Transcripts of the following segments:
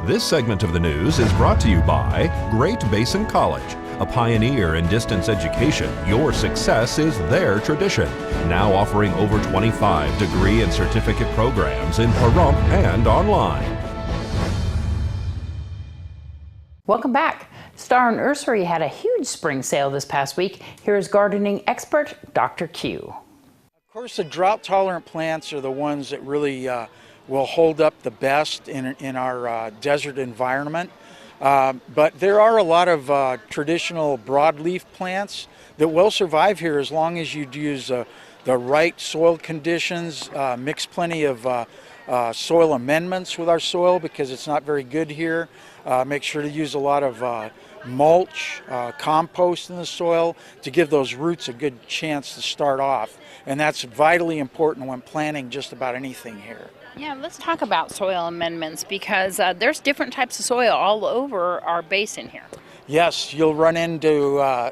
This segment of the news is brought to you by Great Basin College, a pioneer in distance education. Your success is their tradition. Now offering over 25 degree and certificate programs in Pahrump and online. Welcome back. Star Nursery had a huge spring sale this past week. Here is gardening expert Dr. Q. Of course, the drought-tolerant plants are the ones that really will hold up the best in our desert environment. But there are a lot of traditional broadleaf plants that will survive here as long as you use the right soil conditions, mix plenty of soil amendments with our soil because it's not very good here. Make sure to use a lot of mulch, compost in the soil to give those roots a good chance to start off. And that's vitally important when planting just about anything here. Yeah, let's talk about soil amendments because there's different types of soil all over our basin here. Yes, you'll run into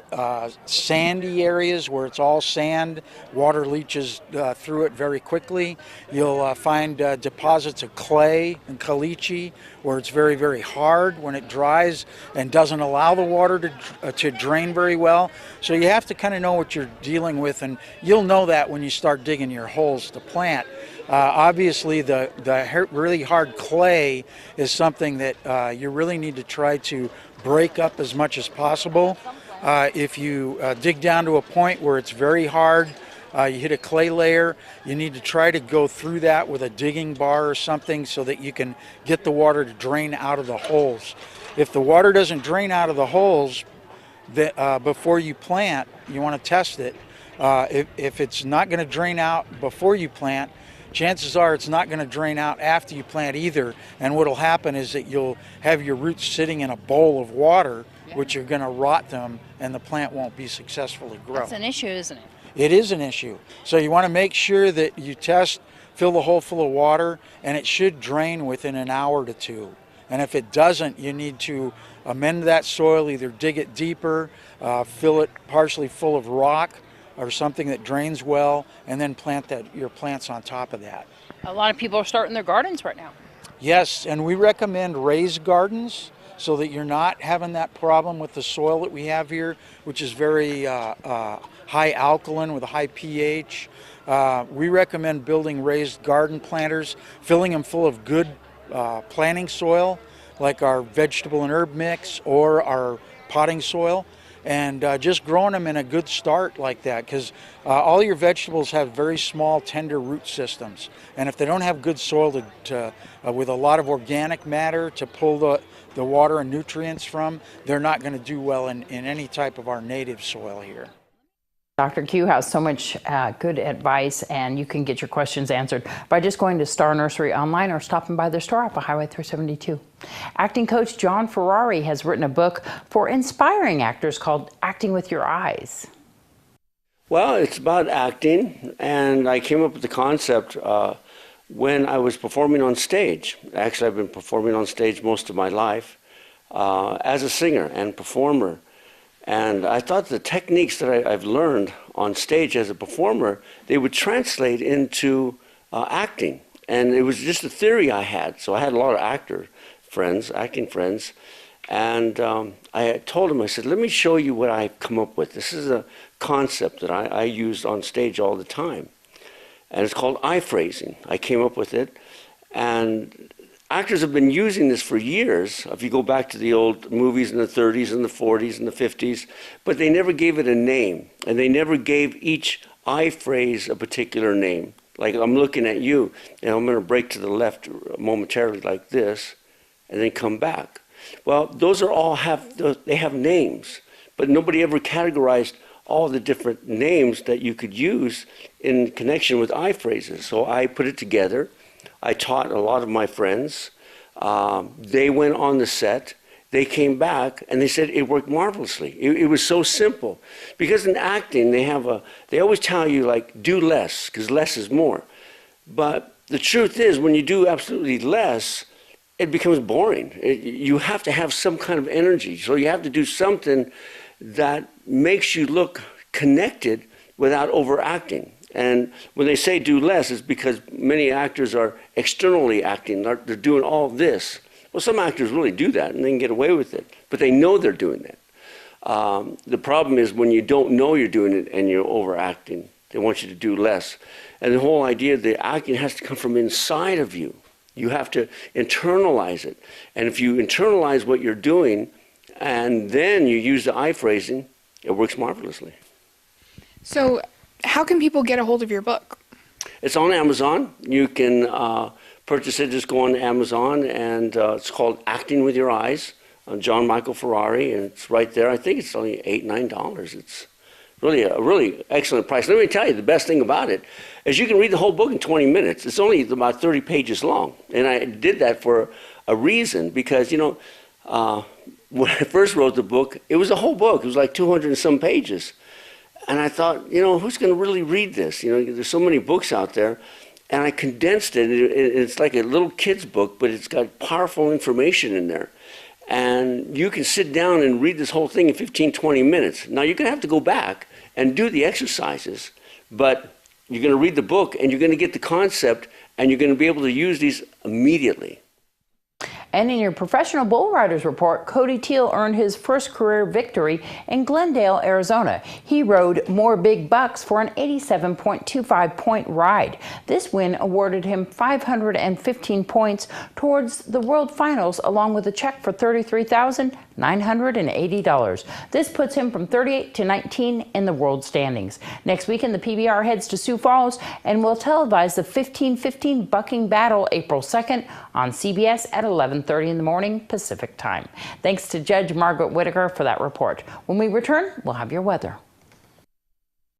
sandy areas where it's all sand. Water leaches through it very quickly. You'll find deposits of clay and caliche where it's very, very hard when it dries and doesn't allow the water to drain very well. So you have to kind of know what you're dealing with, and you'll know that when you start digging your holes to plant. Obviously, the really hard clay is something that you really need to try to break up as much as possible. If you dig down to a point where it's very hard, you hit a clay layer, you need to try to go through that with a digging bar or something so that you can get the water to drain out of the holes. If the water doesn't drain out of the holes before you plant, you want to test it. If it's not going to drain out before you plant, chances are it's not going to drain out after you plant either, and what will happen is that you'll have your roots sitting in a bowl of water, which are going to rot them, and the plant won't be successfully grow. That's an issue, isn't it? It is an issue. So you want to make sure that you test, fill the hole full of water, and it should drain within an hour to two. And if it doesn't, you need to amend that soil, either dig it deeper, fill it partially full of rock, or something that drains well, and then plant your plants on top of that. A lot of people are starting their gardens right now. Yes, and we recommend raised gardens so that you're not having that problem with the soil that we have here, which is very high alkaline with a high pH. We recommend building raised garden planters, filling them full of good planting soil, like our vegetable and herb mix or our potting soil, and just growing them in a good start like that, because all your vegetables have very small, tender root systems, and if they don't have good soil with a lot of organic matter to pull the water and nutrients from, they're not going to do well in any type of our native soil here. Dr. Q has so much good advice, and you can get your questions answered by just going to Star Nursery online or stopping by their store off of Highway 372. Acting coach John Ferrari has written a book for inspiring actors called Acting with Your Eyes. Well, it's about acting, and I came up with the concept when I was performing on stage. Actually, I've been performing on stage most of my life as a singer and performer. And I thought the techniques that I've learned on stage as a performer, they would translate into acting. And it was just a theory I had. So I had a lot of acting friends. And I told them, I said, let me show you what I've come up with. This is a concept that I use on stage all the time. And it's called eye phrasing. I came up with it. And actors have been using this for years, if you go back to the old movies in the 30s and the 40s and the 50s, but they never gave it a name, and they never gave each eye phrase a particular name. Like, I'm looking at you, and I'm going to break to the left momentarily like this, and then come back. Well, those are all they have names, but nobody ever categorized all the different names that you could use in connection with eye phrases. So I put it together. I taught a lot of my friends. They went on the set. They came back and they said it worked marvelously. It was so simple. Because in acting, they always tell you, like, do less, because less is more. But the truth is, when you do absolutely less, it becomes boring. You have to have some kind of energy. So you have to do something that makes you look connected without overacting. And when they say do less, it's because many actors are externally acting. They're doing all this, Well, some actors really do that and they can get away with it, but they know they're doing that. The problem is when you don't know you're doing it and you're overacting. They want you to do less. And the whole idea, the acting has to come from inside of you. You have to internalize it. And if you internalize what you're doing and then you use the eye phrasing, it works marvelously. So how can people get a hold of your book? It's on Amazon. You can purchase it, just go on Amazon, and it's called Acting with Your Eyes, John Michael Ferrari, and it's right there. I think it's only $8, $9. It's really a really excellent price. Let me tell you, the best thing about it is you can read the whole book in 20 minutes. It's only about 30 pages long. And I did that for a reason, because, you know, when I first wrote the book, it was a whole book. It was like 200 and some pages. And I thought, you know, who's going to really read this? You know, there's so many books out there. And I condensed it. It's like a little kid's book, but it's got powerful information in there. And you can sit down and read this whole thing in 15, 20 minutes. Now, you're going to have to go back and do the exercises, but you're going to read the book and you're going to get the concept and you're going to be able to use these immediately. And in your professional bull riders report, Cody Teel earned his first career victory in Glendale, Arizona. He rode More Big Bucks for an 87.25 point ride. This win awarded him 515 points towards the World Finals, along with a check for $33,980. This puts him from 38 to 19 in the world standings. Next weekend, the PBR heads to Sioux Falls and will televise the 15-15 bucking battle April 2nd on CBS at 11:30 in the morning Pacific time. Thanks to Judge Margaret Whitaker for that report. When we return, we'll have your weather.